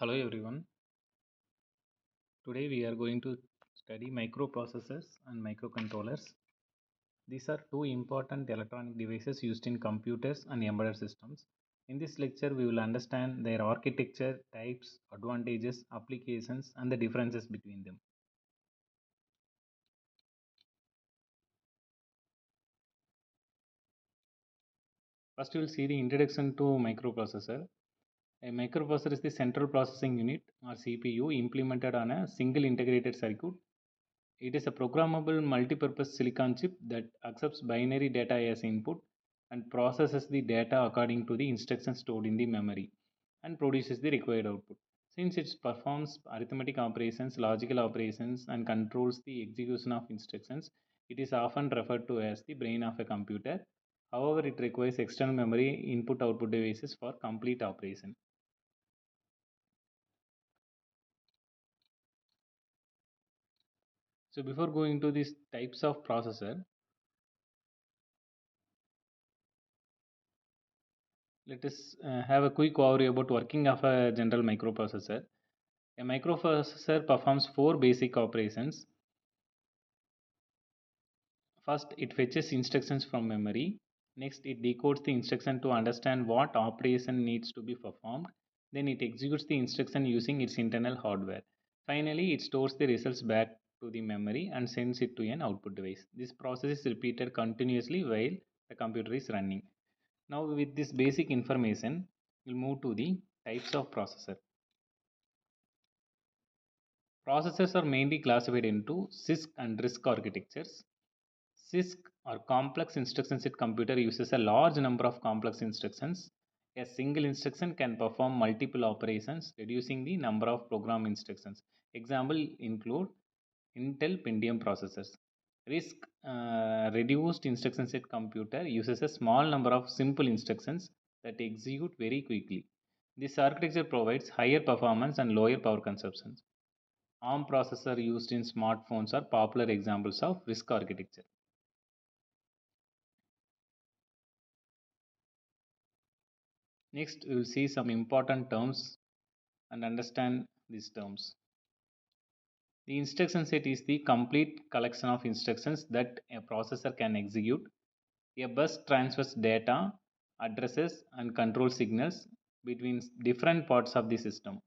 Hello everyone. Today we are going to study microprocessors and microcontrollers. These are two important electronic devices used in computers and embedded systems. In this lecture we will understand their architecture, types, advantages, applications and the differences between them. First we will see the introduction to microprocessor. A microprocessor is the central processing unit or CPU implemented on a single integrated circuit. It is a programmable multipurpose silicon chip that accepts binary data as input and processes the data according to the instructions stored in the memory and produces the required output. Since it performs arithmetic operations, logical operations, and controls the execution of instructions, it is often referred to as the brain of a computer. However, it requires external memory input output devices for complete operation. So, before going to these types of processor, let us have a quick overview about working of a general microprocessor. A microprocessor performs four basic operations. First, it fetches instructions from memory. Next, it decodes the instruction to understand what operation needs to be performed. Then it executes the instruction using its internal hardware. Finally, it stores the results back to the memory and sends it to an output device. This process is repeated continuously while the computer is running. Now, with this basic information, we'll move to the types of processor. Processors are mainly classified into CISC and RISC architectures. CISC or complex instruction set computer uses a large number of complex instructions. A single instruction can perform multiple operations, reducing the number of program instructions. Example include Intel Pentium processors. RISC reduced instruction set computer uses a small number of simple instructions that execute very quickly. This architecture provides higher performance and lower power consumption. ARM processor used in smartphones are popular examples of RISC architecture. Next, we will see some important terms and understand these terms. The instruction set is the complete collection of instructions that a processor can execute. A bus transfers data, addresses, and control signals between different parts of the system.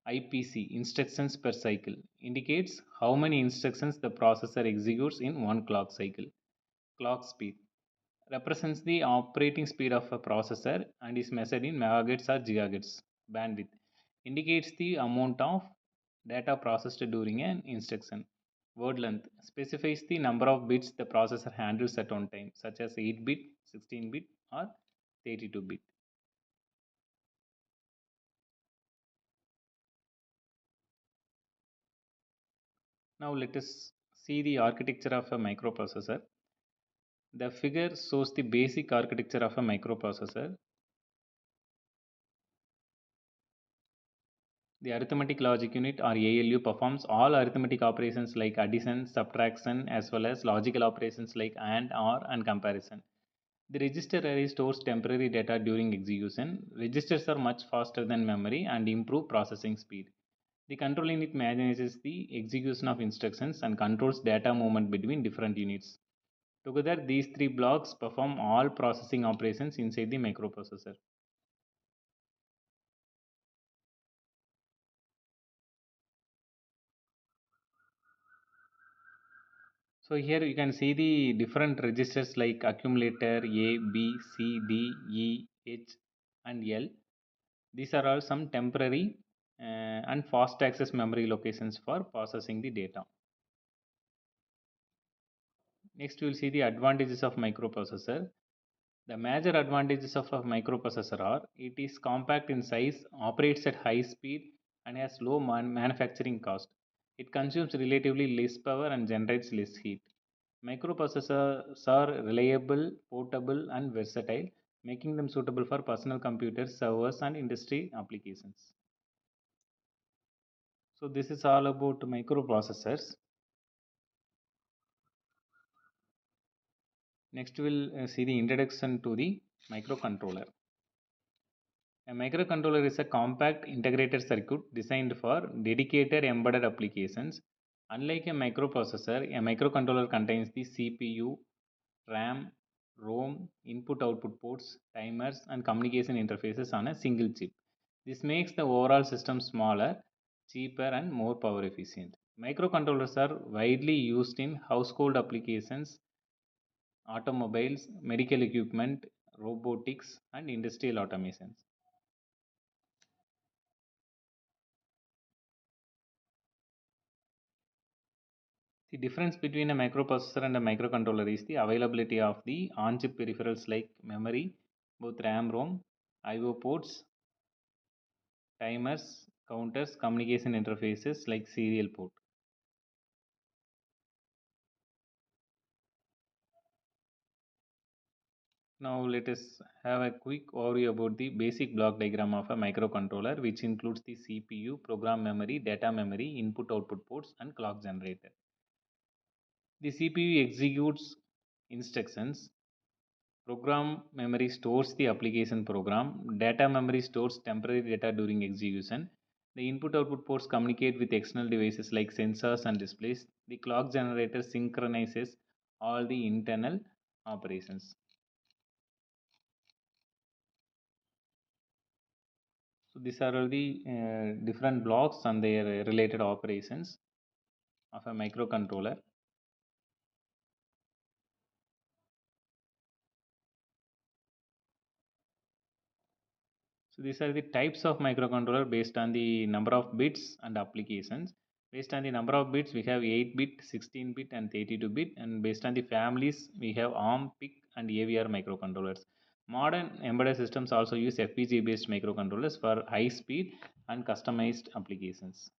IPC, instructions per cycle, indicates how many instructions the processor executes in one clock cycle. Clock speed represents the operating speed of a processor and is measured in megahertz or gigahertz. Bandwidth indicates the amount of data processed during an instruction. Word length specifies the number of bits the processor handles at one time, such as 8 bit, 16 bit, or 32 bit. Now, let us see the architecture of a microprocessor. The figure shows the basic architecture of a microprocessor. The arithmetic logic unit or ALU performs all arithmetic operations like addition, subtraction, as well as logical operations like AND, OR, and comparison. The register array stores temporary data during execution. Registers are much faster than memory and improve processing speed. The control unit manages the execution of instructions and controls data movement between different units. Together, these three blocks perform all processing operations inside the microprocessor. So here you can see the different registers like accumulator A, B, C, D, E, H and L. These are all some temporary and fast access memory locations for processing the data. Next we will see the advantages of microprocessor. The major advantages of a microprocessor are it is compact in size, operates at high speed and has low manufacturing cost. It consumes relatively less power and generates less heat. Microprocessors are reliable, portable, and versatile, making them suitable for personal computers, servers, and industry applications. So, this is all about microprocessors. Next, we'll see the introduction to the microcontroller. A microcontroller is a compact integrated circuit designed for dedicated embedded applications. Unlike a microprocessor, a microcontroller contains the CPU, RAM, ROM, input output ports, timers, and communication interfaces on a single chip. This makes the overall system smaller, cheaper, and more power efficient. Microcontrollers are widely used in household applications, automobiles, medical equipment, robotics, and industrial automations. The difference between a microprocessor and a microcontroller is the availability of the on-chip peripherals like memory, both RAM, ROM, I/O ports, timers, counters, communication interfaces like serial port. Now let us have a quick overview about the basic block diagram of a microcontroller, which includes the CPU, program memory, data memory, input output ports, and clock generator. The CPU executes instructions. Program memory stores the application program. Data memory stores temporary data during execution. The input output ports communicate with external devices like sensors and displays. The clock generator synchronizes all the internal operations. So these are all the different blocks and their related operations of a microcontroller. So these are the types of microcontroller based on the number of bits and applications. Based on the number of bits, we have 8-bit, 16-bit, and 32-bit. And based on the families, we have ARM, PIC, and AVR microcontrollers. Modern embedded systems also use FPGA-based microcontrollers for high speed and customized applications.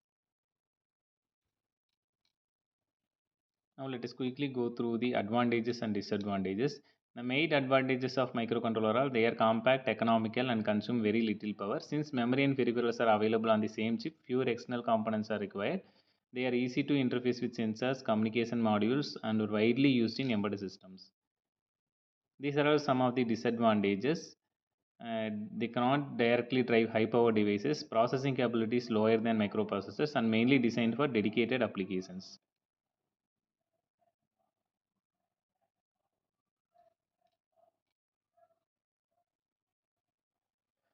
Now let us quickly go through the advantages and disadvantages. The main advantages of microcontroller are they are compact, economical, and consume very little power. Since memory and peripherals are available on the same chip, fewer external components are required. They are easy to interface with sensors, communication modules, and are widely used in embedded systems. These are all some of the disadvantages. They cannot directly drive high power devices. Processing capability is lower than microprocessors and mainly designed for dedicated applications.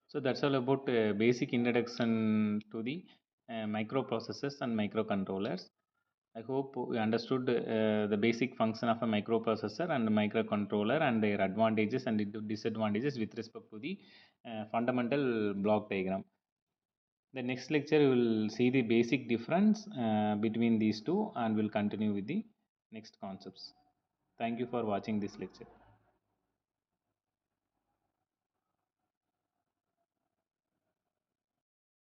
So that's all about basic introduction to the microprocessors and microcontrollers. I hope we understood the basic function of a microprocessor and a microcontroller and their advantages and disadvantages with respect to the fundamental block diagram. The next lecture we will see the basic difference between these two and we'll continue with the next concepts. Thank you for watching this lecture.